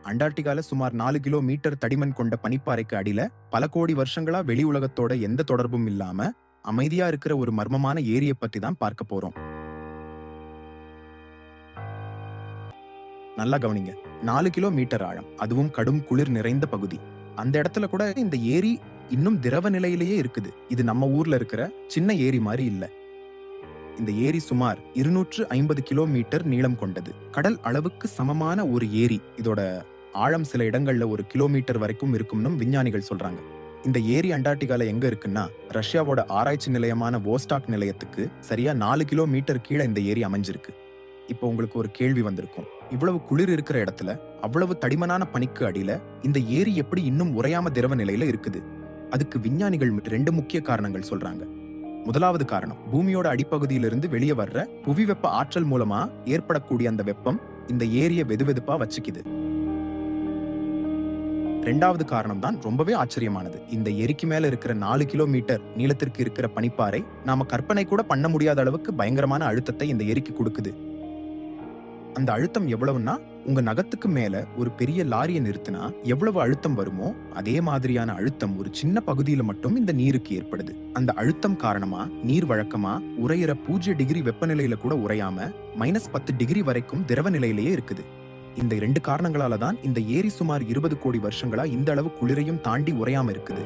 அண்டார்டிகால சுமார் 4 கிலோமீட்டர் தடிமன் கொண்ட பனிப்பாறைக்கு அடியில பல கோடி வருஷங்களா வெளி உலகத்தோட எந்த தொடர்பும் இல்லாம அமைதியா இருக்கிற ஒரு மர்மமான ஏரியை பத்தி தான் பார்க்க போறோம். நல்லா கவனிங்க. 4 கிலோமீட்டர் ஆழம், அதுவும் கடும் குளிர் நிறைந்த பகுதி. அந்த இடத்துல கூட இந்த ஏரி இன்னும் திரவ நிலையிலேயே இருக்குது. இது நம்ம ஊர்ல இருக்கிற சின்ன ஏரி மாதிரி இல்ல. இந்த ஏரி சுமார் 250 கிலோமீட்டர் நீளம் கொண்டது. கடல் அளவுக்கு சமமான ஒரு ஏரி. இதோட ஆழம் சில இடங்கள்ல 1 கிலோமீட்டர் வரைக்கும் இருக்கும்னு விஞ்ஞானிகள் சொல்றாங்க. இந்த ஏரி அண்டார்டிகால எங்க இருக்குன்னா, ரஷ்யாவோட ஆராய்ச்சி நிலையமான வோஸ்டாக் நிலையத்துக்கு சரியா 4 கிலோமீட்டர் கீழே இந்த ஏரி அமைஞ்சிருக்கு. இப்போ உங்களுக்கு ஒரு கேள்வி வந்திருக்கும். இவ்வளவு குளிர் இருக்கிற இடத்துல, அவ்வளவு தடிமனான பனிக்கு அடியில இந்த ஏரி எப்படி இன்னும் உறையாம திரவ நிலையில இருக்குது? அதுக்கு விஞ்ஞானிகள் 2 முக்கிய காரணங்கள் சொல்றாங்க. முதலாவது காரணம், பூமியோட அடிப்பகுதியிலிருந்து வெளியே வர்ற புவி வெப்ப ஆற்றல் மூலமா ஏற்படக்கூடிய அந்த வெப்பம் இந்த ஏரிய வெதுவெதுப்பா வச்சுக்குது. ரெண்டாவது காரணம் தான் ரொம்பவே ஆச்சரியமானது. இந்த எரிக்கு மேல இருக்கிற 4 கிலோமீட்டர் நீளத்திற்கு இருக்கிற பனிப்பாறை நாம கற்பனை கூட பண்ண முடியாத அளவுக்கு பயங்கரமான அழுத்தத்தை இந்த எரிக்கு கொடுக்குது. அந்த அழுத்தம் எவ்வளவுன்னா, உங்க நகத்துக்கு மேல ஒரு பெரிய லாரியை நிறுத்தினா எவ்வளவு அழுத்தம் வருமோ அதே மாதிரியான அழுத்தம் ஒரு சின்ன பகுதியில மட்டும் இந்த நீருக்கு ஏற்படுது. அந்த அழுத்தம் காரணமா நீர் வழக்கமா உறையிற 0 டிகிரி வெப்பநிலையில கூட உறையாம -10 டிகிரி வரைக்கும் திரவ நிலையிலேயே இருக்குது. இந்த 2 காரணங்களால தான் இந்த ஏரி சுமார் 20 கோடி வருஷங்களா இந்த அளவு குளிரையும் தாண்டி உறையாம இருக்குது.